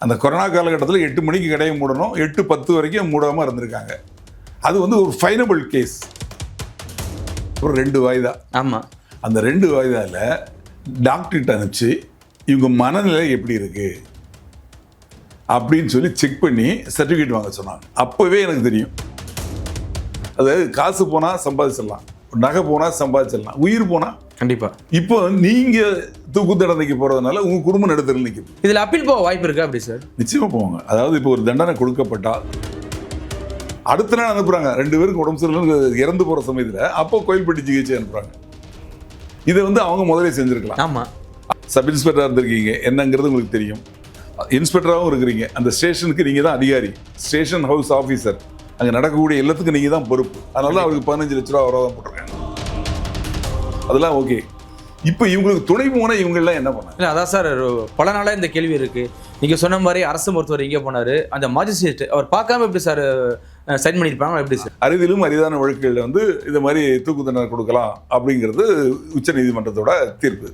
அந்த கொரோனா காலகட்டத்தில் 8 மணிக்கு கடையை மூடணும், 8:10 வரைக்கும் மூடாமல் இருந்திருக்காங்க. அது வந்து ஒரு ஃபைனபிள் கேஸ். ஒரு 2 வாய்தா. ஆமாம். அந்த 2 வாய்தாவில் டாக்டர்கிட்ட அனுப்பிச்சு இவங்க மனநிலை எப்படி இருக்கு அப்படின்னு சொல்லி செக் பண்ணி சர்டிஃபிகேட் வாங்க சொன்னாங்க. அப்போவே எனக்கு தெரியும், அதாவது காசு போனால் சம்பாதிச்சிடலாம், நகை போனால் சம்பாதிச்சிடலாம், உயிர் போனால் கண்டிப்பாக. இப்போ நீங்கள் தூக்கு தண்டனைக்கு போகிறதுனால உங்கள் குடும்பம் நடுத்தரில் நிற்குது. இதில் அப்பீல் போக வாய்ப்பு இருக்கா அப்படி சார்? நிச்சயமாக போவாங்க. அதாவது இப்போ ஒரு தண்டனை கொடுக்கப்பட்டால் அடுத்த நாள் அனுப்புகிறாங்க, 2 பேருக்கு உடம்பு சரியில்லை இறந்து போகிற சமயத்தில் அப்போ கோயில்பட்டி சிகிச்சை அனுப்புகிறாங்க. இதை வந்து அவங்க முதலே செஞ்சுருக்கலாம். ஆமாம். சப் இன்ஸ்பெக்டராக இருந்திருக்கீங்க, என்னங்கிறது உங்களுக்கு தெரியும். இன்ஸ்பெக்டராகவும் இருக்கிறீங்க, அந்த ஸ்டேஷனுக்கு நீங்கள் தான் அதிகாரி, ஸ்டேஷன் ஹவுஸ் ஆஃபீஸர். அங்கே நடக்கக்கூடிய எல்லாத்துக்கும் நீங்கள் தான் பொறுப்பு. அதனால அவருக்கு 15 லட்ச ரூபா அவராக தான் போட்டிருக்காங்க. அதெல்லாம் ஓகே. இப்போ இவங்களுக்கு துணை போன இவங்கெல்லாம் என்ன பண்ணாங்க? இல்லை, அதான் சார் பல நாளாக இந்த கேள்வி இருக்குது. நீங்கள் சொன்ன மாதிரி அரசு மருத்துவர் எங்கே போனார், அந்த மாஜிஸ்ட்ரேட் அவர் பார்க்காம எப்படி சார் சைன் பண்ணியிருப்பாங்க? எப்படி சார்? அரிதிலும் அரிதான வழக்குகளில் வந்து இது மாதிரி தூக்கு தண்டனை கொடுக்கலாம் அப்படிங்கிறது உச்சநீதிமன்றத்தோட தீர்ப்பு.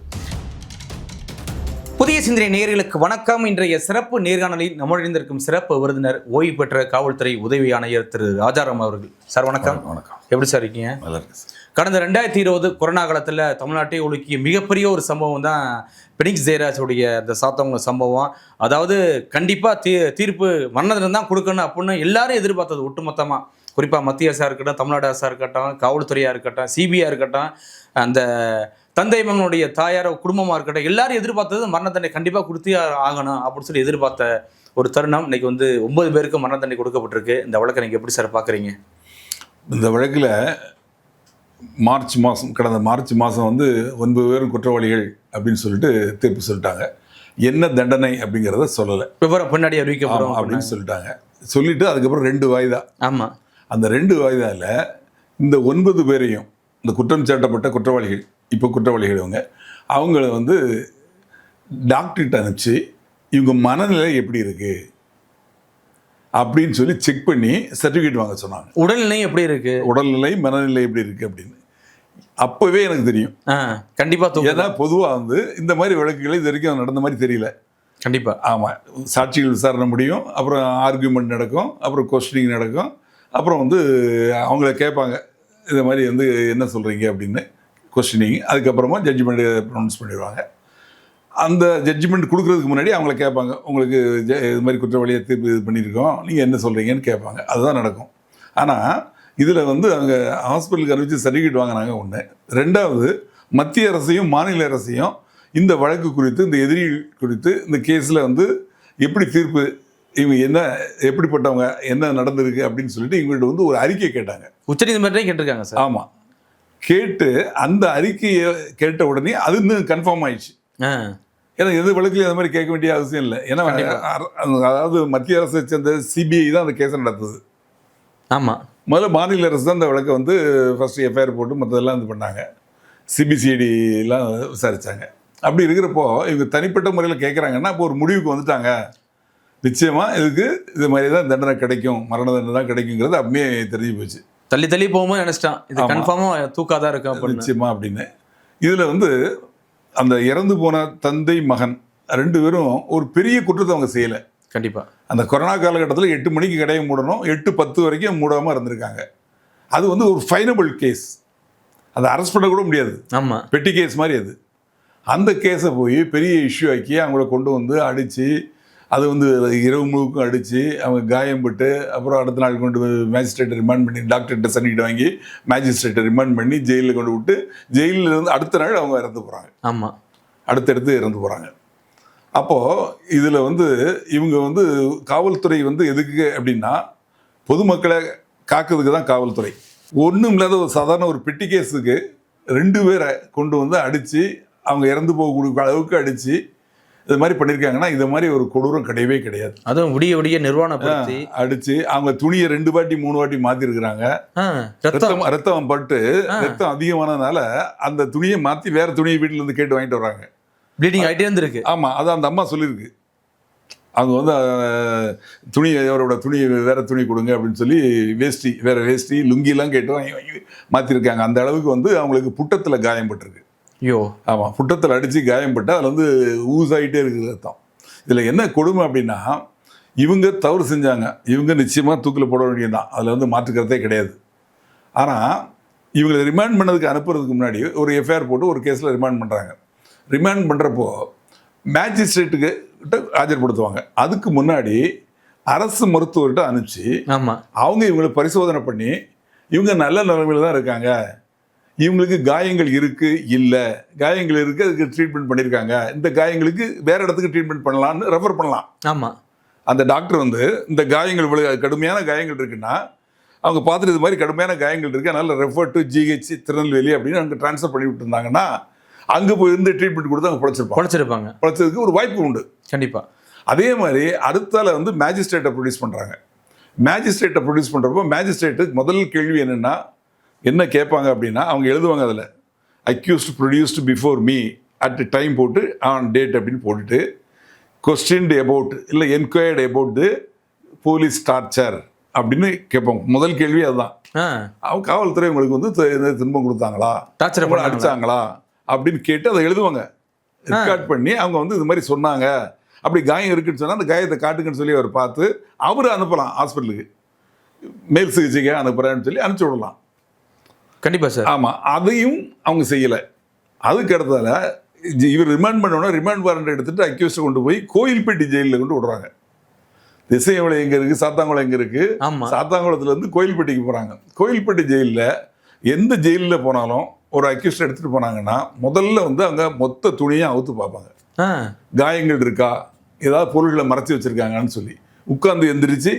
புதிய சிந்தனை நேயர்களுக்கு வணக்கம். இன்றைய சிறப்பு நேர்காணலில் நம்மிருந்திருக்கும் சிறப்பு விருந்தினர் ஓய்வு பெற்ற காவல்துறை உதவி ஆணையர் திரு ராஜாராம் அவர்கள். சார் வணக்கம். வணக்கம். எப்படி சார் இருக்கீங்க? நல்லா இருக்கு சார். கடந்த 2020 கொரோனா காலத்தில் தமிழ்நாட்டை உலுக்கிய மிகப்பெரிய ஒரு சம்பவம் தான் பெனிக்ஸ் ஜெயராஜுடைய அந்த சாத்தவங்க சம்பவம். அதாவது கண்டிப்பாக தீர்ப்பு மரணத்தில் தான் கொடுக்கணும் அப்படின்னு எல்லாரும் எதிர்பார்த்தது ஒட்டுமொத்தமாக. குறிப்பாக மத்திய அரசாக இருக்கட்டும், தமிழ்நாடு அரசாக இருக்கட்டும், காவல்துறையாக இருக்கட்டும், சிபிஐ இருக்கட்டும், அந்த தந்தை மகனுடைய தாயார் குடும்பமாக இருக்கட்டும், எல்லாரும் எதிர்பார்த்தது மரண தண்டனை கண்டிப்பாக கொடுத்தே ஆகணும் அப்படின்னு சொல்லி எதிர்பார்த்த ஒரு தருணம். இன்னைக்கு வந்து 9 பேருக்கு மரண தண்டனை கொடுக்கப்பட்டிருக்கு. இந்த வழக்கை நீங்கள் எப்படி சார் பார்க்குறீங்க? இந்த வழக்கில் கடந்த மார்ச் மாதம் வந்து 9 பேரும் குற்றவாளிகள் அப்படின்னு சொல்லிட்டு தீர்ப்பு சொல்லிட்டாங்க. என்ன தண்டனை அப்படிங்கிறத சொல்லலை, விவரம் பின்னாடி அறிவிக்கப்படும் அப்படின்னு சொல்லிட்டாங்க. சொல்லிட்டு அதுக்கப்புறம் 2 வாய்தா. ஆமாம். அந்த 2 வாய்தாவில் இந்த 9 பேரையும், இந்த குற்றம் சாட்டப்பட்ட குற்றவாளிகள், இப்போ குற்றவாளிகள் அவங்கள வந்து டாக்டர்கிட்ட அனுப்பிச்சு இவங்க மனநிலை எப்படி இருக்கு அப்படின்னு சொல்லி செக் பண்ணி சர்டிஃபிகேட் வாங்க சொன்னாங்க. உடல்நிலை எப்படி இருக்கு, உடல்நிலை மனநிலை எப்படி இருக்கு அப்படின்னு அப்போவே எனக்கு தெரியும். கண்டிப்பாக. ஏன்னா பொதுவாக வந்து இந்த மாதிரி வழக்குகளை இது வரைக்கும் நடந்த மாதிரி தெரியல. கண்டிப்பாக. ஆமாம். சாட்சிகள் விசாரணை முடியும், அப்புறம் ஆர்கியூமெண்ட் நடக்கும், அப்புறம் கொஸ்டினிங் நடக்கும், அப்புறம் வந்து அவங்கள கேட்பாங்க இது மாதிரி வந்து என்ன சொல்கிறீங்க அப்படின்னு கொஸ்டினிங். அதுக்கப்புறமா ஜட்ஜ்மெண்ட் ப்ரொனவுன்ஸ் பண்ணிடுவாங்க. அந்த ஜட்ஜ்மெண்ட் கொடுக்குறதுக்கு முன்னாடி அவங்கள கேட்பாங்க, உங்களுக்கு இது மாதிரி குற்றவாளியை தீர்ப்பு இது பண்ணியிருக்கோம், நீங்கள் என்ன சொல்கிறீங்கன்னு கேட்பாங்க. அதுதான் நடக்கும். ஆனால் இதில் வந்து அவங்க ஹாஸ்பிட்டலுக்கு அறிவித்து சர்டிஃபிகேட் வாங்கினாங்க ஒன்று. 2வது, மத்திய அரசையும் மாநில அரசையும் இந்த வழக்கு குறித்து, இந்த எதிரிகள் குறித்து, இந்த கேஸில் வந்து எப்படி தீர்ப்பு, இவங்க என்ன எப்படிப்பட்டவங்க, என்ன நடந்திருக்கு அப்படின்னு சொல்லிட்டு இவங்கள்ட்ட வந்து ஒரு அறிக்கை கேட்டாங்க. உச்சநீதிமன்றம் கேட்டிருக்காங்க சார். ஆமாம். கேட்டு அந்த அறிக்கையை கேட்ட உடனே அது இன்னும் கன்ஃபார்ம் ஆயிடுச்சு. ஏன்னா எது வழக்குலையும் அந்த மாதிரி கேட்க வேண்டிய அவசியம் இல்லை. ஏன்னா அதாவது மத்திய அரசை சேர்ந்த சிபிஐ தான் அந்த கேஸை நடத்துது. ஆமாம். முதல்ல மாநில அரசு தான் அந்த வழக்கை வந்து ஃபஸ்ட்டு எஃப்ஐஆர் போட்டு மற்றதெல்லாம் இது பண்ணாங்க, சிபிசிஐடிலாம் விசாரித்தாங்க. அப்படி இருக்கிறப்போ இவங்க தனிப்பட்ட முறையில் கேட்குறாங்கன்னா இப்போ ஒரு முடிவுக்கு வந்துட்டாங்க, நிச்சயமாக இதுக்கு இது மாதிரி தான் தண்டனை கிடைக்கும், மரண தண்டனை தான் கிடைக்குங்கிறது அப்படியே தெரிஞ்சு போச்சு. தள்ளி தள்ளி போகும்போது நினச்சிட்டான் இது கன்ஃபார்மாக தூக்காதான் இருக்கும் நிச்சயமாக அப்படின்னு. இதில் வந்து அந்த இறந்து போன தந்தை மகன் 2 பேரும் ஒரு பெரிய குற்றத்தை அவங்க செய்யலை. கண்டிப்பாக. அந்த கொரோனா காலகட்டத்தில் 8 மணிக்கு கடையை மூடணும், 8:10 வரைக்கும் மூடாமல் இருந்திருக்காங்க. அது வந்து ஒரு ஃபைனபிள் கேஸ், அதை அரெஸ்ட் பண்ண கூட முடியாது. ஆமாம். பெட்டி கேஸ் மாதிரி அது. அந்த கேஸை போய் பெரிய இஷ்யூ ஆக்கி அவங்கள கொண்டு வந்து அடித்து, அது வந்து இரவு முழுக்கும் அடித்து அவங்க காயம்பட்டு, அப்புறம் அடுத்த நாள் கொண்டு மேஜிஸ்ட்ரேட்டை ரிமாண்ட் பண்ணி டாக்டர்கிட்ட சர்டிஃபிகேட் வாங்கி மேஜிஸ்ட்ரேட்டை ரிமாண்ட் பண்ணி ஜெயிலில் கொண்டு விட்டு, ஜெயிலில் இருந்து அடுத்த நாள் அவங்க இறந்து போகிறாங்க. ஆமாம். அடுத்தடுத்து இறந்து போகிறாங்க. அப்போது இதில் வந்து இவங்க வந்து காவல்துறை வந்து எதுக்கு அப்படின்னா பொதுமக்களை காக்கிறதுக்கு தான் காவல்துறை. ஒன்றும் இல்லாத ஒரு சாதாரண ஒரு பெட்டி கேஸுக்கு 2 பேரை கொண்டு வந்து அடித்து அவங்க இறந்து போகக்கூடிய அளவுக்கு அடித்து இது மாதிரி பண்ணியிருக்காங்கன்னா இது மாதிரி ஒரு கொடூரம் கிடையவே கிடையாது. அதுவும் விடிய நிர்வாணப்படுத்தி அடித்து அவங்க துணியை 2 வாட்டி 3 வாட்டி மாற்றிருக்கிறாங்க. ரத்தம் பட்டு ரத்தம் அதிகமானதுனால அந்த துணியை மாற்றி வேற துணியை வீட்டில் இருந்து கேட்டு வாங்கிட்டு வர்றாங்க. ப்ளீடிங் ஆகிட்டே இருந்திருக்கு. ஆமாம், அதான் அந்த அம்மா சொல்லியிருக்கு. அவங்க வந்து துணி, அவரோட துணி வேறு துணி கொடுங்க அப்படின்னு சொல்லி வேறு வேஷ்டி லுங்கிலாம் கேட்டு வாங்கி மாற்றிருக்காங்க. அந்த அளவுக்கு வந்து அவங்களுக்கு புட்டத்தில் காயம்பட்டுருக்கு. ஐயோ. ஆமாம், புட்டத்தில் அடித்து காயம்பட்டு அதில் வந்து ஊஸ் ஆகிட்டே இருக்குது ரத்தம். இதில் என்ன கொடுமை அப்படின்னா, இவங்க தவறு செஞ்சாங்க, இவங்க நிச்சயமாக தூக்கில் போட வேண்டியதுதான், அதில் வந்து மாற்றுக்கிறதே கிடையாது. ஆனால் இவங்களை ரிமாண்ட் பண்ணதுக்கு அனுப்புறதுக்கு முன்னாடி ஒரு எஃப்ஐஆர் போட்டு ஒரு கேஸில் ரிமாண்ட் பண்ணுறாங்க. ரிமாண்ட் பண்ணுறப்போ மேஜிஸ்ட்ரேட்டுக்கு கிட்ட ஆஜர்படுத்துவாங்க. அதுக்கு முன்னாடி அரசு மருத்துவர்கிட்ட அனுப்பிச்சு அவங்க இவங்களை பரிசோதனை பண்ணி இவங்க நல்ல நிலைமையில் தான் இருக்காங்க, இவங்களுக்கு காயங்கள் இருக்கு இல்லை, காயங்கள் இருக்கு, அதுக்கு ட்ரீட்மெண்ட் பண்ணியிருக்காங்க, இந்த காயங்களுக்கு வேற இடத்துக்கு ட்ரீட்மெண்ட் பண்ணலாம்னு ரெஃபர் பண்ணலாம். ஆமாம், அந்த டாக்டர் வந்து இந்த காயங்கள் கடுமையான காயங்கள் இருக்குன்னா அவங்க பார்த்துட்டு இது மாதிரி கடுமையான காயங்கள் இருக்கு, அதனால ரெஃபர் டு ஜிஹெச் திருநெல்வேலி அப்படின்னு அங்கே ட்ரான்ஸ்ஃபர் பண்ணி விட்டுருந்தாங்கன்னா அங்கே போய் இருந்து ட்ரீட்மெண்ட் கொடுத்து அவங்க பழச்சிருப்பாங்க ஒரு வாய்ப்பு உண்டு கண்டிப்பாக. அதே மாதிரி அடுத்தால வந்து மேஜிஸ்ட்ரேட்டை ப்ரொடியூஸ் பண்ணுறாங்க. மேஜிஸ்ட்ரேட்டை ப்ரொடியூஸ் பண்ணுறப்போ மேஜிஸ்ட்ரேட்டுக்கு முதல் கேள்வி என்னென்னா என்ன கேட்பாங்க அப்படின்னா, அவங்க எழுதுவாங்க அதில் accused produced before me at time போட்டு ஆன் டேட் அப்படின்னு போட்டுட்டு கொஸ்டின்டு அபவுட் இல்லை enquired about the police torture அப்படின்னு கேட்பாங்க. முதல் கேள்வி அதுதான். அவங்க காவல்துறை உங்களுக்கு வந்து துன்பம் கொடுத்தாங்களா, டார்ச்சர் அடிச்சாங்களா அப்படின்னு கேட்டு அதை எழுதுவாங்க. ரெக்கார்ட் பண்ணி அவங்க வந்து இது மாதிரி சொன்னாங்க, அப்படி காயம் இருக்குன்னு சொன்னால் அந்த காயத்தை காட்டுங்கன்னு சொல்லி அவர் பார்த்து அவர் அனுப்பலாம் ஹாஸ்பிட்டலுக்கு, மேல் சிகிச்சைக்கு அனுப்புகிறேன்னு சொல்லி அனுப்பிச்சி விடலாம். கண்டிப்பாக சார். ஆமாம், அதையும் அவங்க செய்யலை. அதுக்கு அடுத்தால இவர் ரிமாண்ட் பண்ணோன்னா ரிமாண்ட் வாரண்ட் எடுத்துகிட்டு அக்யூஸ்டை கொண்டு போய் கோயில்பட்டி ஜெயிலில் கொண்டு விடுறாங்க. திசையமலை எங்கே இருக்குது, சாத்தாங்குளம் எங்கே இருக்குது, சாத்தாங்குளத்துலேருந்து கோயில்பட்டிக்கு போகிறாங்க. கோயில்பட்டி ஜெயிலில் எந்த ஜெயிலில் போனாலும் ஒரு அக்யூஸ்ட் எடுத்துகிட்டு போனாங்கன்னா முதல்ல வந்து அங்கே மொத்த துணியை அவுத்து பார்ப்பாங்க, காயங்கள் இருக்கா, ஏதாவது பொருள்களை மறைச்சி வச்சுருக்காங்கன்னு சொல்லி உட்காந்து எந்திரிச்சு,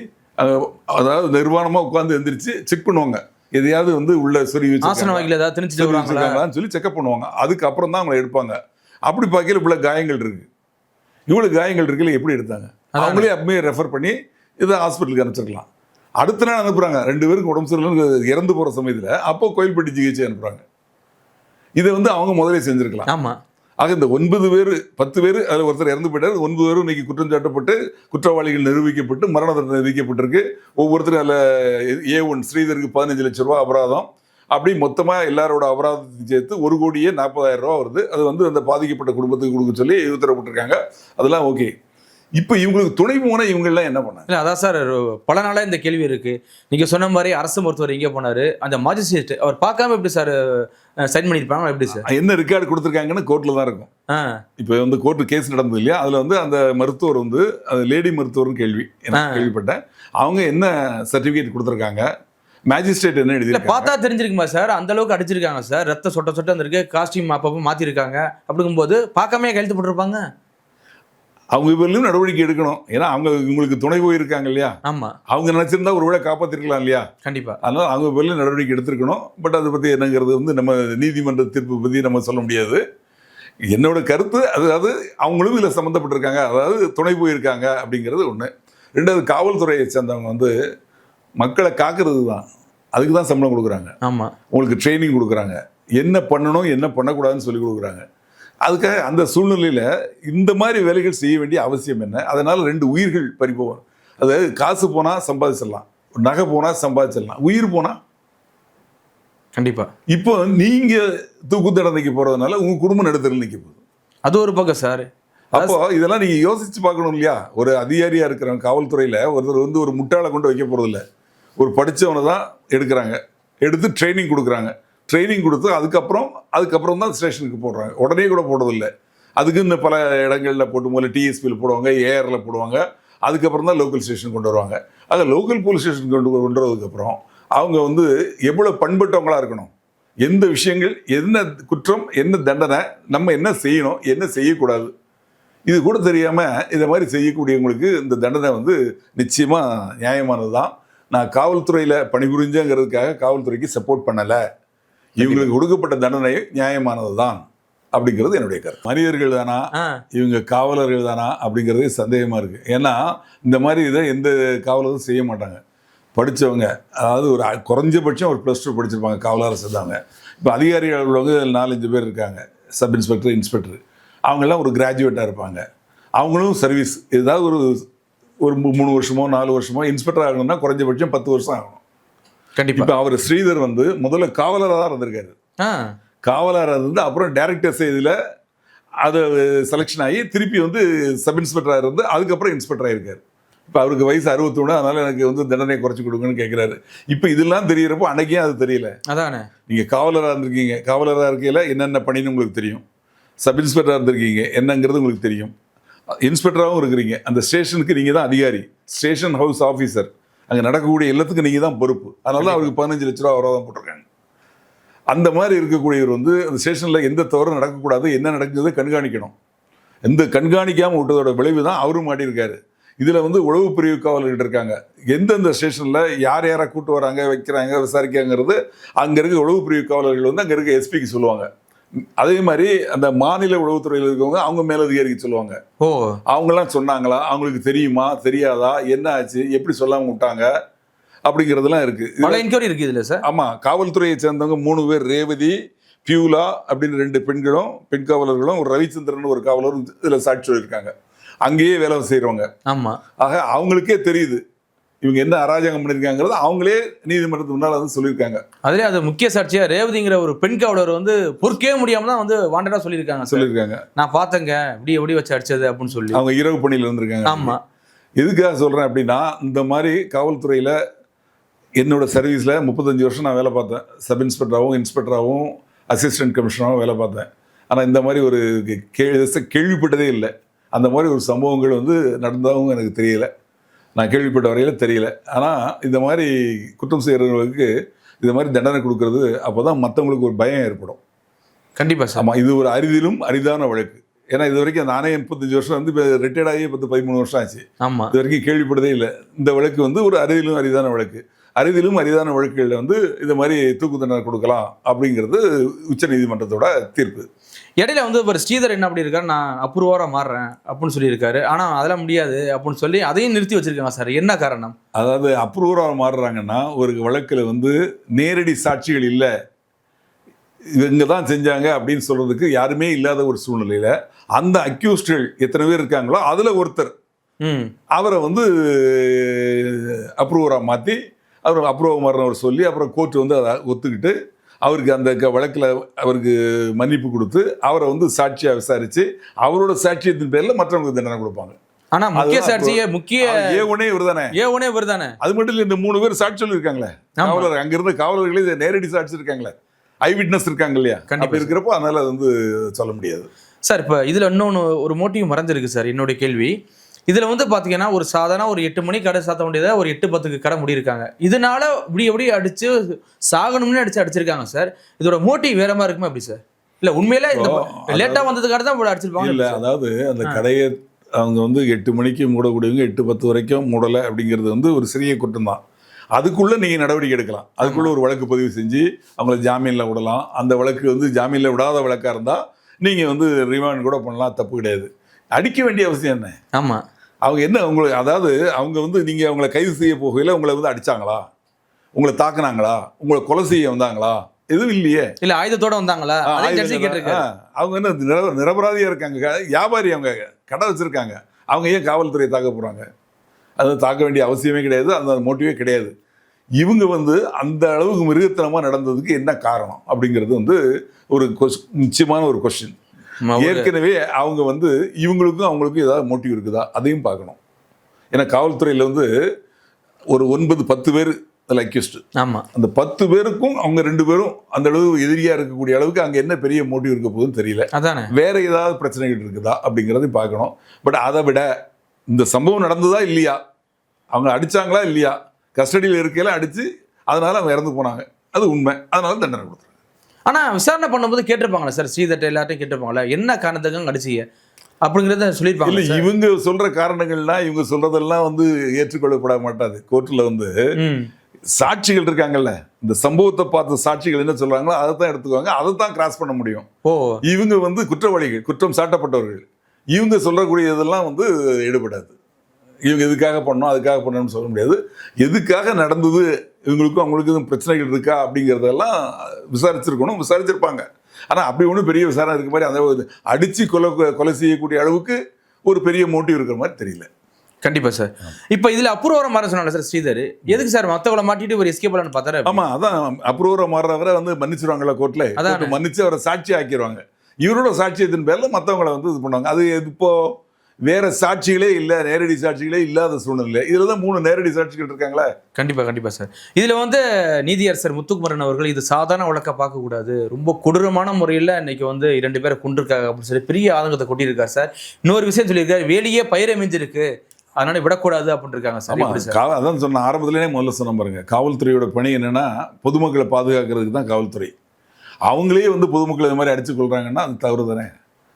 அதாவது நிர்வாணமாக உட்காந்து எந்திரிச்சு செக் பண்ணுவாங்க, எதையாவது வந்து உள்ள சொறி வச்சுருக்காங்களான்னு சொல்லி செக்அப் பண்ணுவாங்க. அதுக்கப்புறம் தான் அவங்களை எடுப்பாங்க. அப்படி பார்க்கல இவ்வளோ காயங்கள் இருக்கு, இவ்வளோ காயங்கள் இருக்குல்ல, எப்படி எடுத்தாங்க, அவங்களே அப்பவே ரெஃபர் பண்ணி இதை ஹாஸ்பிட்டலுக்கு அனுப்பிச்சிருக்கலாம். அடுத்த நாள் அனுப்புகிறாங்க, 2 பேருக்கு உடம்பு சரியில்லைன்னு இறந்து போகிற சமயத்தில் அப்போ கோயில்பட்டி ஜிஹெச் அனுப்புகிறாங்க. இதை வந்து அவங்க முதலே செஞ்சுருக்கலாம். ஆமாம். ஆக இந்த 9 பேர் 10 பேர் அதில் ஒருத்தர் இறந்து போயிட்டார், 9 பேரும் இன்னைக்கு குற்றம் சாட்டப்பட்டு குற்றவாளிகள் நிரூபிக்கப்பட்டு மரண தண்டனை விதிக்கப்பட்டிருக்கு. ஒவ்வொருத்தரும் அதில் A1 ஸ்ரீதருக்கு 15 லட்ச ரூபா அபராதம், அப்படி மொத்தமாக எல்லாரோட அபராதத்தையும் சேர்த்து 1,40,000 ரூபா வருது. அது வந்து அந்த பாதிக்கப்பட்ட குடும்பத்துக்கு கொடுக்க சொல்லி உத்தரவிட்டிருக்காங்க. அதெல்லாம் ஓகே. இப்போ இவங்களுக்கு துணை போன இவங்கெல்லாம் என்ன பண்ணாங்க? இல்லை, அதான் சார் பல நாளாக இந்த கேள்வி இருக்குது. நீங்கள் சொன்ன மாதிரி அரசு மருத்துவர் எங்கே போனார், அந்த மாஜிஸ்ட்ரேட் அவர் பார்க்காம எப்படி சார் சைன் பண்ணியிருப்பாங்க, எப்படி சார் என்ன ரெக்கார்டு கொடுத்துருக்காங்கன்னு கோர்ட்டில் தான் இருக்கும். இப்போ வந்து கோர்ட்டு கேஸ் நடந்தது இல்லையா, அதில் வந்து அந்த மருத்துவர் வந்து அது லேடி மருத்துவர்னு கேள்விப்பட்டேன். அவங்க என்ன சர்டிஃபிகேட் கொடுத்துருக்காங்க, மேஜிஸ்ட்ரேட் என்ன எழுதி பார்த்தா தெரிஞ்சிருக்குமா சார், அந்த அளவுக்கு அடிச்சிருக்காங்க சார், ரத்த சொட்ட சொட்ட வந்திருக்கு, காஸ்டியூம் அப்பப்போ மாற்றிருக்காங்க. அப்படிங்கும்போது பார்க்காமே கையெழுத்து போட்டிருப்பாங்க. அவங்க இவர்களும் நடவடிக்கை எடுக்கணும். ஏன்னா அவங்க இவங்களுக்கு துணை போயிருக்காங்க இல்லையா. ஆமாம், அவங்க நினச்சிருந்தா ஒரு வேளை காப்பாற்றிருக்கலாம் இல்லையா. கண்டிப்பாக. அதனால் அவங்க இவர்களும் நடவடிக்கை எடுத்துருக்கணும். பட் அதை பற்றி என்னங்கிறது வந்து நம்ம நீதிமன்ற தீர்ப்பு பற்றி நம்ம சொல்ல முடியாது. என்னோட கருத்து அதாவது அவங்களும் இதில் சம்மந்தப்பட்டிருக்காங்க, அதாவது துணை போயிருக்காங்க அப்படிங்கிறது ஒன்று. 2வது, காவல்துறையை சேர்ந்தவங்க வந்து மக்களை காக்கிறது தான், அதுக்கு தான் சம்பளம் கொடுக்குறாங்க. ஆமாம், உங்களுக்கு ட்ரைனிங் கொடுக்குறாங்க, என்ன பண்ணணும் என்ன பண்ணக்கூடாதுன்னு சொல்லி கொடுக்குறாங்க. அதுக்காக அந்த சூழ்நிலையில் இந்த மாதிரி வேலைகள் செய்ய வேண்டிய அவசியம் என்ன? அதனால் 2 உயிர்கள் பறிப்போம். அதாவது காசு போனால் சம்பாதிச்சிடலாம், நகை போனால் சம்பாதிச்சிடலாம், உயிர் போனால் கண்டிப்பாக. இப்போ நீங்கள் தூக்கு தண்டனைக்கு போகிறதுனால உங்கள் குடும்பம் நடுத்தரில் நிற்க போகுது. அது ஒரு பக்கம் சார். அப்போ இதெல்லாம் நீங்கள் யோசித்து பார்க்கணும் இல்லையா. ஒரு அதிகாரியாக இருக்கிறவங்க காவல்துறையில் ஒருத்தர் வந்து ஒரு முட்டாளை கொண்டு வைக்க போகிறதில்ல, ஒரு படித்தவனை தான் எடுக்கிறாங்க, எடுத்து ட்ரைனிங் கொடுக்குறாங்க. ட்ரைனிங் கொடுத்து அதுக்கப்புறம் தான் ஸ்டேஷனுக்கு போடுறாங்க. உடனே கூட போடுறதில்லை, அதுக்கு இன்னும் பல இடங்களில் போட்டு முதல்ல டிஎஸ்பியில் போடுவாங்க, ஏஆரில் போடுவாங்க, அதுக்கப்புறம் தான் லோக்கல் ஸ்டேஷன் கொண்டு வருவாங்க. அதை லோக்கல் போலீஸ் ஸ்டேஷன் கொண்டு வரதுக்கப்புறம் அவங்க வந்து எவ்வளோ பண்பட்டவங்களாக இருக்கணும், எந்த விஷயங்கள், என்ன குற்றம், என்ன தண்டனை, நம்ம என்ன செய்யணும் என்ன செய்யக்கூடாது, இது கூட தெரியாமல் இதை மாதிரி செய்யக்கூடியவங்களுக்கு இந்த தண்டனை வந்து நிச்சயமாக நியாயமானது தான். நான் காவல்துறையில் பணிபுரிஞ்சேங்கிறதுக்காக காவல்துறைக்கு சப்போர்ட் பண்ணலை, இவங்களுக்கு கொடுக்கப்பட்ட தண்டனை நியாயமானது தான் அப்படிங்கிறது என்னுடைய கருத்து. மனிதர்கள் தானா இவங்க, காவலர்கள் தானா அப்படிங்கிறது சந்தேகமாக இருக்குது. ஏன்னா இந்த மாதிரி இதை எந்த காவலரும் செய்ய மாட்டாங்க. படித்தவங்க, அதாவது ஒரு குறைஞ்சபட்சம் ஒரு +2 படிச்சிருப்பாங்க காவலரை சேர்ந்தவங்க. இப்போ அதிகாரிகள் உள்ளவங்க 4-5 பேர் இருக்காங்க, சப் இன்ஸ்பெக்டர், இன்ஸ்பெக்டர், அவங்கெல்லாம் ஒரு கிராஜுவேட்டாக இருப்பாங்க. அவங்களும் சர்வீஸ் ஏதாவது ஒரு 3 வருஷமோ 4 வருஷமோ இன்ஸ்பெக்டர் ஆகணும்னா குறைஞ்சபட்சம் 10 வருஷம் ஆகணும். கண்டிப்பாக. இப்போ அவர் ஸ்ரீதர் வந்து முதல்ல காவலராக தான் இருந்திருக்காரு. காவலராக இருந்து அப்புறம் டைரக்டர்ஸ் இதில் அது செலெக்ஷன் ஆகி திருப்பி வந்து சப் இன்ஸ்பெக்டராக இருந்து அதுக்கப்புறம் இன்ஸ்பெக்டர் ஆயிருக்காரு. இப்போ அவருக்கு வயசு 61, அதனால எனக்கு வந்து தண்டனை குறைச்சி கொடுங்கன்னு கேட்குறாரு. இப்போ இதெல்லாம் தெரியறப்போ அன்னைக்கே அது தெரியல. அதானே. நீங்கள் காவலராக இருந்திருக்கீங்க, காவலராக இருக்கையில் என்னென்ன பண்ணின்னு உங்களுக்கு தெரியும். சப் இன்ஸ்பெக்டராக இருந்திருக்கீங்க, என்னங்கிறது உங்களுக்கு தெரியும். இன்ஸ்பெக்டராகவும் இருக்கிறீங்க, அந்த ஸ்டேஷனுக்கு நீங்கள் தான் அதிகாரி, ஸ்டேஷன் ஹவுஸ் ஆஃபீஸர். அங்கே நடக்கக்கூடிய எல்லாத்துக்கும் நீங்கள் தான் பொறுப்பு. அதனால தான் அவருக்கு 15 லட்ச ரூபா அவராக தான் போட்டிருக்காங்க. அந்த மாதிரி இருக்கக்கூடியவர் வந்து அந்த ஸ்டேஷனில் எந்த தவறும் நடக்கக்கூடாது, என்ன நடக்குது கண்காணிக்கணும். எந்த கண்காணிக்காமல் விட்டதோட விளைவு தான் அவரும் மாட்டியிருக்காரு. இதில் வந்து உளவு பிரிவு காவலர்கள் இருக்காங்க. எந்தெந்த ஸ்டேஷனில் யார் யாரை கூட்டு வராங்க, வைக்கிறாங்க, விசாரிக்காங்கிறது அங்கே இருக்க உளவு பிரிவு காவலர்கள் வந்து அங்கே இருக்க எஸ்பிக்கு சொல்லுவாங்க. அதே மாதிரி அந்த மாநில உளவுத்துறையில் இருக்கவங்க அவங்க மேலதிகாரிக்கு சொல்லுவாங்க. அவங்கெல்லாம் சொன்னாங்களா, அவங்களுக்கு தெரியுமா, தெரியாதா, என்ன ஆச்சு, எப்படி சொல்லாமல் விட்டாங்க அப்படிங்கிறதுலாம் இருக்கு. பல என்கொயரி இருக்கு இதுல சார். ஆமா, காவல்துறையை சேர்ந்தவங்க 3 பேர், ரேவதி, பியூலா அப்படின்னு 2 பெண்களும், பெண் காவலர்களும், ஒரு ரவிச்சந்திரன் ஒரு காவலரும் இதுல சாட்சி சொல்லியிருக்காங்க. அங்கேயே வேலை செய்யறவங்க. ஆமா. ஆக அவங்களுக்கே தெரியுது இவங்க என்ன அராஜகம் பண்ணிருக்காங்கிறது. அவங்களே நீதிமன்றத்துக்கு முன்னால வந்து சொல்லியிருக்காங்க. அதுல அது முக்கிய சாட்சியா ரேவதிங்கிற ஒரு பெண் காவலர் வந்து பொறுக்கவே முடியாம தான் வந்து வாண்டடா சொல்லியிருக்காங்க. நான் பார்த்தேங்க எப்படி வச்சு அடிச்சது அப்படின்னு சொல்லி. அவங்க இரவு பணியில் இருந்திருக்காங்க. ஆமா. எதுக்காக சொல்றேன் அப்படின்னா, இந்த மாதிரி காவல்துறையில என்னோட சர்வீஸ்ல 35 வருஷம் நான் வேலை பார்த்தேன். சப் இன்ஸ்பெக்டராகவும், இன்ஸ்பெக்டராகவும், அசிஸ்டன்ட் கமிஷனராகவும் வேலை பார்த்தேன். ஆனால் இந்த மாதிரி ஒரு கேள்விப்பட்டதே இல்லை. அந்த மாதிரி ஒரு சம்பவங்கள் வந்து நடந்ததாகவும் எனக்கு தெரியல. நான் கேள்விப்பட்ட வரையில் தெரியல. ஆனால் இந்த மாதிரி குற்றம் செய்கிறவங்களுக்கு இந்த மாதிரி தண்டனை கொடுக்கறது அப்போ தான் மற்றவங்களுக்கு ஒரு பயம் ஏற்படும். கண்டிப்பாக சார். ஆமாம், இது ஒரு அரிதிலும் அரிதான வழக்கு. ஏன்னா இது வரைக்கும் நானே 35 வருஷம் வந்து இப்போ ரிட்டையர்ட் ஆகி 13 வருஷம் ஆச்சு. ஆமாம். இது வரைக்கும் கேள்விப்பட்டதே இல்லை. இந்த வழக்கு வந்து ஒரு அரிதிலும் அரிதான வழக்கு. அரிதிலும் அரிதான வழக்குகளில் வந்து இந்த மாதிரி தூக்கு தண்டனை கொடுக்கலாம் அப்படிங்கிறது உச்ச நீதிமன்றத்தோட தீர்ப்பு. இடையில வந்து ஒரு ஸ்ரீதர் என்ன அப்படி இருக்காரு, நான் அப்ரூவராக மாறுறேன் அப்படின்னு சொல்லியிருக்காரு. ஆனால் அதெல்லாம் முடியாது அப்படின்னு சொல்லி அதையும் நிறுத்தி வச்சிருக்காங்க சார். என்ன காரணம்? அதாவது அப்ரூவராக மாறுறாங்கன்னா, ஒரு வழக்கில் வந்து நேரடி சாட்சிகள் இல்லை, இவங்க தான் செஞ்சாங்க அப்படின்னு சொல்றதுக்கு யாருமே இல்லாத ஒரு சூழ்நிலையில அந்த அக்யூஸ்டுகள் எத்தனை பேர் இருக்காங்களோ அதுல ஒருத்தர் அவரை வந்து அப்ரூவரா மாற்றி அவர் அப்ரூவ் மாறினவர் சொல்லி அப்புறம் கோர்ட் வந்து அதை ஒத்துக்கிட்டு அவருக்கு அந்த வழக்கில் அவருக்கு மன்னிப்பு கொடுத்து அவரை வந்து சாட்சியாக விசாரித்து அவரோட சாட்சியத்தின் பேரில் மற்றவங்களுக்கு தண்டனை கொடுப்பாங்க. ஆனா முக்கிய சாட்சியே ஏ1 இவர்தானே. அது மட்டும் இல்லை, இந்த 3 பேர் சாட்சி சொல்லியிருக்காங்களே, காவலர் அங்க இருந்த காவலர்களே நேரடி சாட்சி இருக்காங்களே, ஐ விட்னஸ் இருக்காங்க இல்லையா, அப்படி இருக்கிறப்போ அதனால அது வந்து சொல்ல முடியாது சார். இப்போ இதுல இன்னொன்று ஒரு மோட்டிவ் மறந்துருக்கு சார். என்னுடைய கேள்வி இதுல வந்து பாத்தீங்கன்னா, ஒரு சாதாரண ஒரு 8 மணி கடை சாத்த வேண்டியதை ஒரு 8:10 கடை முடியிருக்காங்க. இதனால இப்படி அடிச்சு சாகணும்னு அடிச்சிருக்காங்க சார். இதோட மோட்டிவ் வேற மாதிரி இருக்குமா எப்படி சார்? இல்ல உண்மையில லேட்டா வந்ததுக்காக தான் அடிச்சிருப்பாங்க. இல்ல, அதாவது அந்த கடையை அவங்க வந்து 8 மணிக்கு மூடக்கூடியவங்க 8:10 வரைக்கும் மூடலை அப்படிங்கிறது வந்து ஒரு சிறிய குற்றம் தான். அதுக்குள்ளே நீங்கள் நடவடிக்கை எடுக்கலாம். அதுக்குள்ளே ஒரு வழக்கு பதிவு செஞ்சு அவங்கள ஜாமீனில் விடலாம். அந்த வழக்கு வந்து ஜாமீனில் விடாத வழக்காக இருந்தால் நீங்கள் வந்து ரிமாண்ட் கூட பண்ணலாம், தப்பு கிடையாது. அடிக்க வேண்டிய அவசியம் என்ன? ஆமாம். அவங்க என்ன உங்களை, அதாவது அவங்க வந்து நீங்கள் அவங்கள கைது செய்ய போகையில் உங்களை வந்து அடித்தாங்களா, உங்களை தாக்குனாங்களா, உங்களை கொலை செய்ய வந்தாங்களா? எதுவும் இல்லையே. இல்லை ஆயுதத்தோட வந்தாங்களா? அவங்க என்ன நிரபராதியாக இருக்காங்க, வியாபாரி, அவங்க கடை வச்சுருக்காங்க. அவங்க ஏன் காவல்துறையை தாக்க போகிறாங்க? அதை தாக்க வேண்டிய அவசியமே கிடையாது, அந்த மோட்டிவே கிடையாது. இவங்க வந்து அந்த அளவுக்கு மிருகத்தனமாக நடந்ததுக்கு என்ன காரணம் அப்படிங்கிறது வந்து ஒரு நிச்சயமான ஒரு கொஸ்டின். ஏற்கனவே அவங்க வந்து இவங்களுக்கும் அவங்களுக்கும் ஏதாவது மோட்டிவ் இருக்குதா அதையும் பார்க்கணும். ஏன்னா காவல்துறையில் வந்து ஒரு 9-10 பேர் அதில் அக்யூஸ்டு. ஆமாம். அந்த 10 பேருக்கும் அவங்க 2 பேரும் அந்த அளவு எதிரியாக இருக்கக்கூடிய அளவுக்கு அங்கே என்ன பெரிய மோட்டிவ் இருக்க போகுதுன்னு தெரியல. அதானே. வேற ஏதாவது பிரச்சனைகள் இருக்குதா அப்படிங்கிறதையும் பார்க்கணும். பட் அதை விட இந்த சம்பவம் நடந்ததா இல்லையா, அவங்க அடித்தாங்களா இல்லையா, கஸ்டடியில் இருக்கையில அடித்து அதனால அவங்க இறந்து போனாங்க, அது உண்மை, அதனால தண்டனை கொடுத்துருங்க. ஆனால் விசாரணை பண்ணும்போது கேட்டிருப்பாங்களா சார், ஸ்ரீதர்ட்ட எல்லார்ட்டையும் கேட்டிருப்பாங்களா என்ன காரணத்துக்கு அடிச்சிங்க அப்படிங்கிறத சொல்லியிருப்பாங்க? இல்லை, இவங்க சொல்கிற காரணங்கள்லாம் இவங்க சொல்கிறதெல்லாம் வந்து ஏற்றுக்கொள்ளப்பட மாட்டாது. கோர்ட்டில் வந்து சாட்சிகள் இருக்காங்கல்ல, இந்த சம்பவத்தை பார்த்த சாட்சிகள் என்ன சொல்கிறாங்களோ அதை தான் எடுத்துக்குவாங்க, அதை தான் கிராஸ் பண்ண முடியும். இவங்க வந்து குற்றவாளிகள், குற்றம் சாட்டப்பட்டவர்கள், இவங்க சொல்லக்கூடிய இதெல்லாம் வந்து ஈடுபடாது. இவங்க எதுக்காக பண்ணோம் அதுக்காக பண்ணணும்னு சொல்ல முடியாது. எதுக்காக நடந்தது, இவங்களுக்கும் அவங்களுக்கும் பிரச்சனைகள் இருக்கா அப்படிங்கிறதெல்லாம் விசாரிச்சிருக்கணும், விசாரிச்சிருப்பாங்க. ஆனால் அப்படி ஒன்றும் பெரிய விசாரணை இருக்க மாதிரி அந்த அடித்து கொலை செய்யக்கூடிய அளவுக்கு ஒரு பெரிய மோட்டிவ் இருக்கிற மாதிரி தெரியல. கண்டிப்பாக சார். இப்போ இதில் அப்ரூவராக மாற சொன்னாங்க சார் ஸ்ரீதர், எதுக்கு சார் மற்றவங்களை மாட்டிட்டு ஒரு எஸ்கேப் பண்ணலான்னு பார்த்தாரு? ஆமாம், அதான் அப்ரூவராக மாறுறவரை வந்து மன்னிச்சிருவாங்களா கோர்ட்டில், அதான் மன்னிச்சு அவரை சாட்சி ஆக்கிடுவாங்க. இவரோட சாட்சியத்தின் பேரில் மற்றவங்களை வந்து இது பண்ணுவாங்க. அது இப்போ வேற சாட்சிகளே இல்லை, நேரடி சாட்சிகளே இல்லாத சூழ்நிலை. இதில் தான் 3 நேரடி சாட்சிகள் இருக்காங்களே. கண்டிப்பாக சார். இதில் வந்து நீதியரசர் முத்துக்குமரன் அவர்கள் இது சாதாரண வழக்கை பார்க்கக்கூடாது, ரொம்ப கொடூரமான முறையில் இன்னைக்கு வந்து 2 பேரை கொண்டிருக்காங்க அப்படின்னு சொல்லி பெரிய ஆதங்கத்தை கொட்டியிருக்காரு சார். இன்னொரு விஷயம் சொல்லியிருக்காரு, வேலியே பயிரமைஞ்சிருக்கு, அதனால விடக்கூடாது அப்படின்னு இருக்காங்க சார். அதான் சொன்ன ஆரம்பத்திலே முதல்ல சொன்ன பாருங்க, காவல்துறையோட பணி என்னன்னா பொதுமக்களை பாதுகாக்கிறதுக்கு தான் காவல்துறை. அவங்களே வந்து பொதுமக்களை இது மாதிரி அடிச்சு கொள்றாங்கன்னா அது தவறு தானே.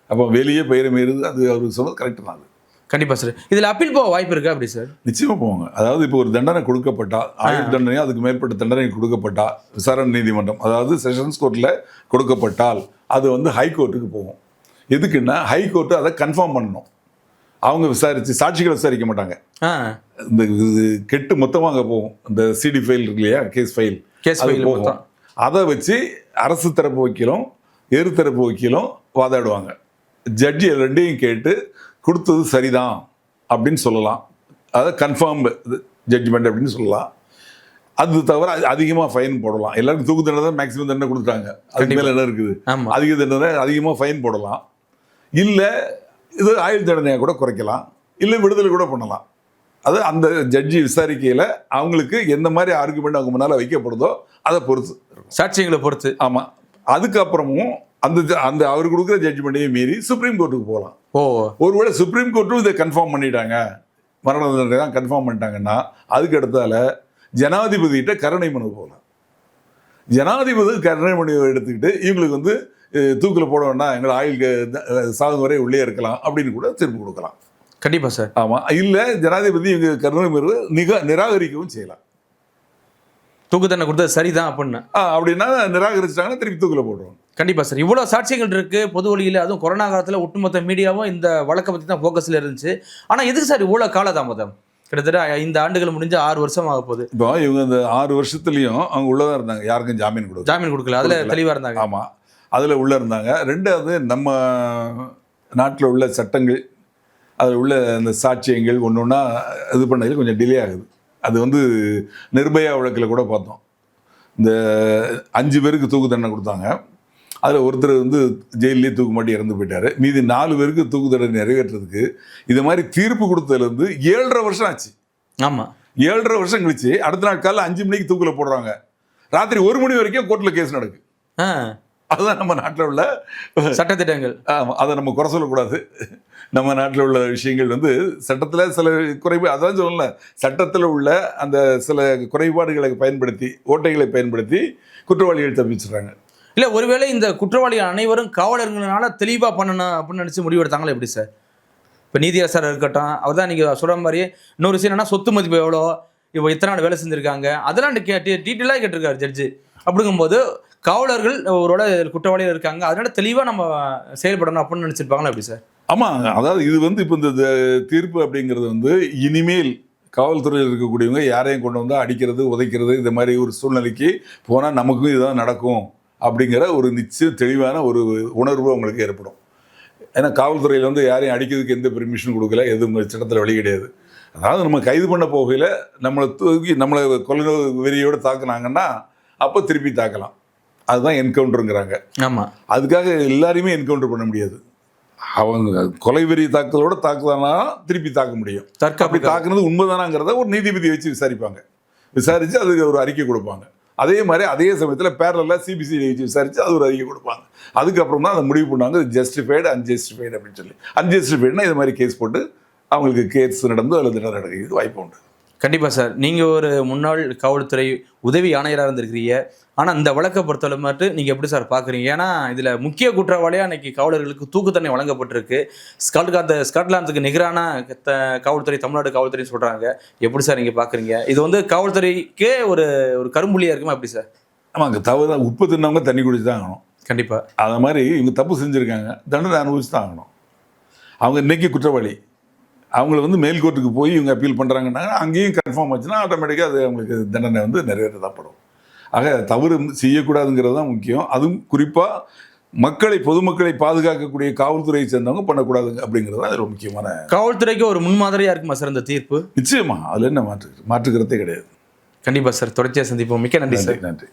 அப்போ வெளியே பயிரமையிறது அது அவருக்கு சொன்னது கரெக்டு தான். அது கண்டிப்பாக சார். இதில் அப்பீல் போக வாய்ப்பு இருக்கா அப்படி சார்? நிச்சயமாக போவாங்க. அதாவது இப்போ ஒரு தண்டனை கொடுக்கப்பட்டால், ஆயுள் தண்டனையோ அதுக்கு மேற்பட்ட தண்டனை கொடுக்கப்பட்டால், விசாரணை நீதிமன்றம் அதாவது செஷன்ஸ் கோர்ட்டில் கொடுக்கப்பட்டால் அது வந்து ஹைகோர்ட்டுக்கு போகும். எதுக்குன்னா ஹைகோர்ட்டு அதை கன்ஃபார்ம் பண்ணணும். அவங்க விசாரித்து சாட்சிகளை விசாரிக்க மாட்டாங்க. இந்த கெட்டு மொத்தமாக அங்கே போகும். இந்த சிடி ஃபைல் இருக்கு இல்லையா, கேஸ் ஃபைல் போகும். அதை வச்சு அரசு தரப்பு வக்கீலும் எதிர் தரப்பு வக்கீலும் வாதாடுவாங்க. ஜட்ஜி ரெண்டையும் கேட்டு கொடுத்தது சரிதான் அப்படின்னு சொல்லலாம். அதாவது கன்ஃபார்ம் ஜட்ஜ்மெண்ட் அப்படின்னு சொல்லலாம். அது தவிர அதிகமாக ஃபைன் போடலாம். எல்லாருக்கும் தூக்கு தண்டனை தான் மேக்ஸிமம் தண்டனை கொடுத்துட்டாங்க. அதுக்கு மேலே என்ன இருக்குது, அதிக தண்டனை அதிகமாக ஃபைன் போடலாம். இல்லை இது ஆயுள் தண்டனையாக கூட குறைக்கலாம், இல்லை விடுதலை கூட பண்ணலாம். அது அந்த ஜட்ஜி விசாரிக்கையில் அவங்களுக்கு எந்த மாதிரி ஆர்குமெண்ட் அவங்க முன்னால் வைக்கப்படுதோ அதை பொறுத்து, சாட்சியங்களை பொறுத்து. ஆமாம். அதுக்கப்புறமும் அந்த அவர் கொடுக்குற ஜட்ஜ்மெண்ட்டையும் மீறி சுப்ரீம் கோர்ட்டுக்கு போகலாம். ஒருவேளை சுப்ரீம் கோர்ட்டும் இதை கன்ஃபார்ம் பண்ணிட்டாங்க, மரண தண்டனை தான் கன்ஃபார்ம் பண்ணிட்டாங்கன்னா அதுக்கு அடுத்தால ஜனாதிபதிகிட்ட கருணை மனு போகலாம். ஜனாதிபதி கருணை மனு எடுத்துக்கிட்டு இவங்களுக்கு வந்து தூக்கில் போட வேண்டாம், எங்களை ஆயுள் சாகும் வரை உள்ளே இருக்கலாம் அப்படின்னு கூட தீர்ப்பு கொடுக்கலாம். கண்டிப்பாக சார். ஆமாம். இல்லை ஜனாதிபதி இவங்க கருணை மனு நிராகரிக்கவும் செய்யலாம். தூக்கு தண்டனை கொடுத்தது சரிதான் அப்படின்னா நிராகரிச்சிட்டாங்கன்னா திருப்பி தூக்கில் போடுறோம். கண்டிப்பாக சார். இவ்வளோ சாட்சியங்கள் இருக்குது பொது வழியில், அதுவும் கொரோனா காலத்தில் ஒட்டுமொத்த மீடியாவும் இந்த வழக்கை பற்றி தான் ஃபோக்கஸில் இருந்துச்சு. ஆனால் எதுக்கு சார் இவ்வளோ காலதாமதம்? கிட்டத்தட்ட 5 ஆண்டுகள் முடிஞ்சு 6 வருஷம் ஆக போகுது. இப்போ இவங்க இந்த 6 வருஷத்துலையும் அவங்க உள்ளதாக இருந்தாங்க, யாருக்கும் ஜாமீன் கொடுக்கல. அதில் தெளிவாக இருந்தாங்க. ஆமாம், அதில் உள்ளே இருந்தாங்க. ரெண்டாவது நம்ம நாட்டில் உள்ள சட்டங்கள், அதில் உள்ள அந்த சாட்சியங்கள் ஒன்று ஒன்றா இது பண்ணதில் கொஞ்சம் டிலே ஆகுது. அது வந்து நிர்பயா வழக்கில் கூட பார்த்தோம். இந்த 5 பேருக்கு தூக்கு தண்டனை கொடுத்தாங்க. அதில் ஒருத்தர் வந்து ஜெயிலே தூக்கு மாட்டி இறந்து போயிட்டார். மீதி 4 பேருக்கு தூக்கு தண்டனை நிறைவேற்றுறதுக்கு இது மாதிரி தீர்ப்பு கொடுத்ததுலேருந்து 7.5 வருஷம் ஆச்சு. ஆமாம், 7.5 வருஷம் கழிச்சு அடுத்த நாள் காலையில் 5 மணிக்கு தூக்கில் போடுறாங்க. ராத்திரி 1 மணி வரைக்கும் கோர்ட்டில் கேஸ் நடக்கு. அதுதான் நம்ம நாட்டில் உள்ள சட்டத்திட்டங்கள். ஆமாம், அதை நம்ம குறை சொல்லக்கூடாது. நம்ம நாட்டில் உள்ள விஷயங்கள் வந்து சட்டத்தில் சில குறைபாடு, அதான் சொல்லல, சட்டத்தில் உள்ள அந்த சில குறைபாடுகளை பயன்படுத்தி, ஓட்டைகளை பயன்படுத்தி குற்றவாளிகள் தப்பிச்சுறாங்க. இல்லை, ஒருவேளை இந்த குற்றவாளிகள் அனைவரும் காவலர்களால தெளிவாக பண்ணணும் அப்படின்னு நினச்சி முடிவெடுத்தாங்களா எப்படி சார்? இப்போ நீதியரசர் இருக்கட்டும், அவர் தான் நீங்கள் சொல்கிற மாதிரி. இன்னொரு விஷயம் என்னன்னா, சொத்து மதிப்பு எவ்வளோ, இப்போ எத்தனை நாள் வேலை செஞ்சுருக்காங்க, அதெல்லாம் டீட்டெயிலாக கேட்டிருக்காரு ஜட்ஜு. அப்படிங்கும்போது காவலர்கள் ஒருவேளை குற்றவாளிகள் இருக்காங்க, அதனால தெளிவாக நம்ம செயல்படணும் அப்படின்னு நினச்சிருப்பாங்களா எப்படி சார்? ஆமாம், அதாவது இது வந்து இப்போ இந்த தீர்ப்பு அப்படிங்கிறது வந்து இனிமேல் காவல்துறையில் இருக்கக்கூடியவங்க யாரையும் கொண்டு வந்து அடிக்கிறது, உதைக்கிறது, இந்த மாதிரி ஒரு சூழ்நிலைக்கு போனால் நமக்கும் இதுதான் நடக்கும் அப்படிங்கிற ஒரு நிச்சயம் தெளிவான ஒரு உணர்வு அவங்களுக்கு ஏற்படும். ஏன்னா காவல்துறையில் வந்து யாரையும் அடிக்கிறதுக்கு எந்த பெர்மிஷன் கொடுக்கல, எதுவும் சட்டத்தில் வழி கிடையாது. அதாவது நம்ம கைது பண்ண போகையில் நம்மளை தூக்கி நம்மளை கொலை வெறியோடு தாக்குனாங்கன்னா அப்போ திருப்பி தாக்கலாம். அதுதான் என்கவுண்டருங்கிறாங்க. ஆமாம், அதுக்காக எல்லாரையுமே என்கவுண்டர் பண்ண முடியாது. அவங்க கொலை வெறி தாக்குதலோட தாக்குதானா திருப்பி தாக்க முடியும். அப்படி தாக்குனது உண்மைதானாங்கிறத ஒரு நீதிபதி வச்சு விசாரிப்பாங்க. விசாரித்து அதுக்கு ஒரு அறிக்கை கொடுப்பாங்க. அதே மாதிரி அதே சமயத்தில் பேரலாக சிபிசிஐடி வச்சு விசாரித்து அது ஒரு அறிக்கை கொடுப்பாங்க. அதுக்கப்புறம் தான் அதை முடிவு பண்ணாங்க, ஜஸ்டிஃபைடு அன்ஜஸ்டிஃபைடு அப்படின்னு சொல்லி. அன்ஜஸ்டிஃபைடுனா இது மாதிரி கேஸ் போட்டு அவங்களுக்கு கேஸ் நடந்து அதில் திட்டம் நடக்கிறது வாய்ப்பு உண்டு. கண்டிப்பாக சார். நீங்கள் ஒரு முன்னாள் காவல்துறை உதவி ஆணையராக இருந்திருக்கிறீங்க. ஆனால் இந்த வழக்கை பொறுத்தவரை மட்டும் நீங்கள் எப்படி சார் பார்க்குறீங்க? ஏன்னா இதில் முக்கிய குற்றவாளியாக அன்றைக்கி காவலர்களுக்கு தூக்கு தண்டனை வழங்கப்பட்டிருக்கு. ஸ்காட்லாந்துக்கு நிகரான காவல்துறை தமிழ்நாடு காவல்துறைன்னு சொல்கிறாங்க. எப்படி சார் நீங்கள் பார்க்குறீங்க? இது வந்து காவல்துறைக்கே ஒரு ஒரு கரும்புள்ளியாக இருக்குமா எப்படி சார்? ஆமாங்க, தவறு உப்பு தின்னவங்க தண்ணி குடிச்சு தான் ஆகணும். கண்டிப்பாக. அது மாதிரி இவங்க தப்பு செஞ்சுருக்காங்க, தண்டனை அனுபவிச்சு தான் ஆகணும். அவங்க இன்றைக்கி குற்றவாளி, அவங்கள வந்து மேல்கோர்ட்டுக்கு போய் இவங்க அப்பீல் பண்ணுறாங்கன்னா அங்கேயும் கன்ஃபார்ம் ஆச்சுன்னா ஆட்டோமேட்டிக்காக அது அவங்களுக்கு தண்டனை வந்து நிறைவேற்றப்படும். ஆக தவறு செய்யக்கூடாதுங்கிறது தான் முக்கியம். அதுவும் குறிப்பாக பொதுமக்களை பாதுகாக்கக்கூடிய காவல்துறையை சேர்ந்தவங்க பண்ணக்கூடாதுங்க அப்படிங்கிறது தான் ஒரு முக்கியமான. காவல்துறைக்கு ஒரு முன்மாதிரியாக இருக்குமா சார் இந்த தீர்ப்பு? நிச்சயமா, அதில் என்ன மாற்றுக்கிறதே கிடையாது. கண்டிப்பாக சார். தொடர்ச்சியாக சந்திப்போம். மிக்க நன்றி சார். நன்றி.